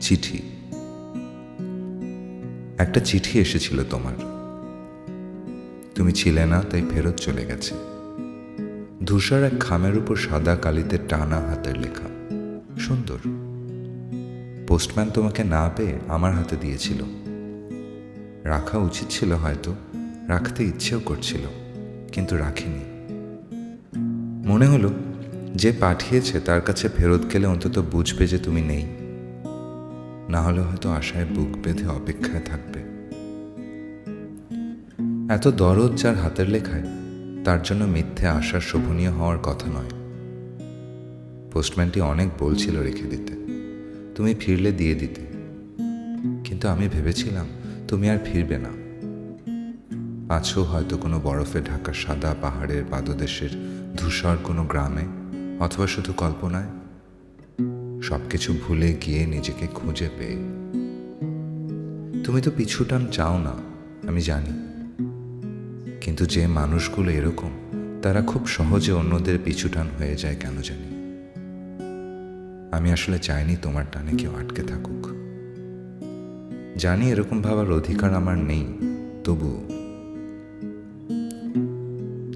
চিঠি। একটা চিঠি এসেছিল তোমার, তুমি ছিলে না তাই ফেরত চলে গেছে। ধূসর এক খামের উপর সাদা কালিতে টানা হাতের লেখা, সুন্দর। পোস্টম্যান তোমাকে না পেয়ে আমার হাতে দিয়েছিল। রাখা উচিত ছিল হয়তো, রাখতে ইচ্ছেও করছিল, কিন্তু রাখিনি। মনে হলো যে পাঠিয়েছে তার কাছে ফেরত গেলে অন্তত বুঝবে যে তুমি নেই, না হলে হয়তো আশায় বুক বেঁধে অপেক্ষায় থাকবে। এত দরদ যার হাতের লেখায়, তার জন্য মিথ্যে আশার শোভনীয় হওয়ার কথা নয়। পোস্টম্যানটি অনেক বলছিল রেখে দিতে, তুমি ফিরলে দিয়ে দিতে, কিন্তু আমি ভেবেছিলাম তুমি আর ফিরবে না। আছো হয়তো কোনো বরফে ঢাকা সাদা পাহাড়ের পাদদেশের ধূসর কোনো গ্রামে, অথবা শুধু কল্পনায়, সবকিছু ভুলে গিয়ে নিজেকে খুঁজে পেয়ে। তুমি তো পিছুটান চাও না, আমি জানি, কিন্তু যে মানুষগুলো এরকম তারা খুব সহজে অন্যদের পিছুটান হয়ে যায় কেন জানি। আমি আসলে চাইনি তোমার টানে কেউ আটকে থাকুক। জানি এরকম ভাবার অধিকার আমার নেই, তবুও।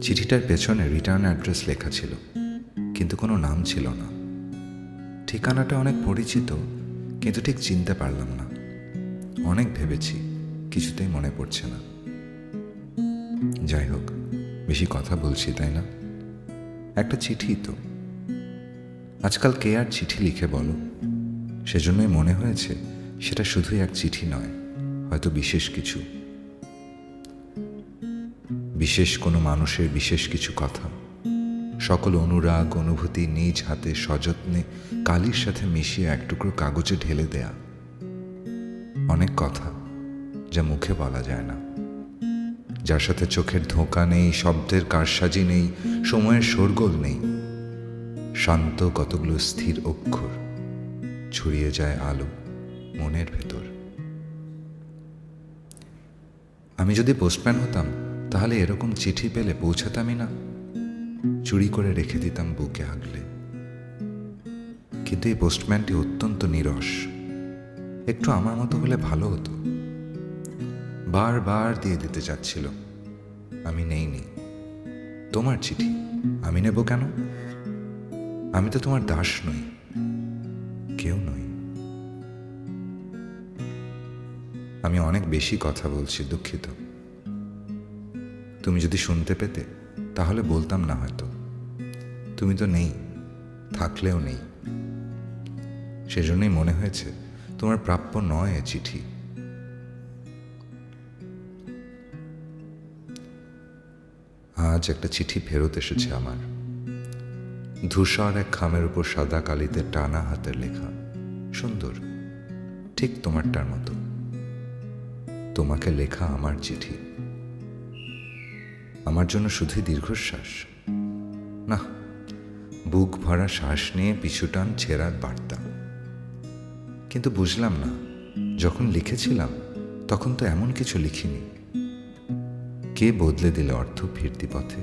চিঠিটার পেছনে রিটার্ন অ্যাড্রেস লেখা ছিল, কিন্তু কোনো নাম ছিল না। ঠিকানাটা অনেক পরিচিত, কিন্তু ঠিক চিনতে পারলাম না। অনেক ভেবেছি, কিছুতেই মনে পড়ছে না। যাই হোক, বেশি কথা বলছি তাই না? একটা চিঠি তো। আজকাল কে আর চিঠি লিখে বলো? সেজন্যই মনে হয়েছে সেটা শুধুই এক চিঠি নয়, হয়তো বিশেষ কিছু, বিশেষ কোনো মানুষের বিশেষ কিছু কথা, সকল অনুরাগ অনুভূতি নিজ হাতে সযত্নে কালির সাথে মিশিয়ে এক টুকরো কাগজে ঢেলে দেয়া। অনেক কথা যা মুখে বলা যায় না, যার সাথে চোখের ধোঁকা নেই, শব্দের কারসাজি নেই, সময়ের শোরগোল নেই। শান্ত কতগুলো স্থির অক্ষর, ছড়িয়ে যায় আলো মনের ভেতর। আমি যদি পোস্টম্যান হতাম তাহলে এরকম চিঠি পেলে পৌঁছাতামই না, চুরি করে রেখে দিতাম বুকে আগলে। কিন্তু এই পোস্টম্যানটি অত্যন্ত নিরস, একটু আমার মতো হলে ভালো হতো। বারবার দিয়ে দিতে চাচ্ছিল, আমি নেইনি। তোমার চিঠি আমি নেব কেন? আমি তো তোমার দাস নই, কেউ নই। আমি অনেক বেশি কথা বলছি, দুঃখিত। তুমি যদি শুনতে পেতে তাহলে বলতাম না হয়তো। তুমি তো নেই, থাকলেও নেই। সেজন্যই মনে হয়েছে তোমার প্রাপ্য নয় এ চিঠি। আজ একটা চিঠি ফেরত এসেছে আমার, ধূসর এক খামের উপর সাদা কালিতে টানা হাতের লেখা, সুন্দর, ঠিক তোমারটার মতো। তোমাকে লেখা আমার চিঠি। আমার জন্য শুধুই দীর্ঘশ্বাস না, বুক ভরা শ্বাস নিয়ে পিছুটান ছেঁড়ার বার্তা। কিন্তু বুঝলাম না, যখন লিখেছিলাম তখন তো এমন কিছু লিখিনি। কে বদলে দিল অর্থ ফিরতি পথে?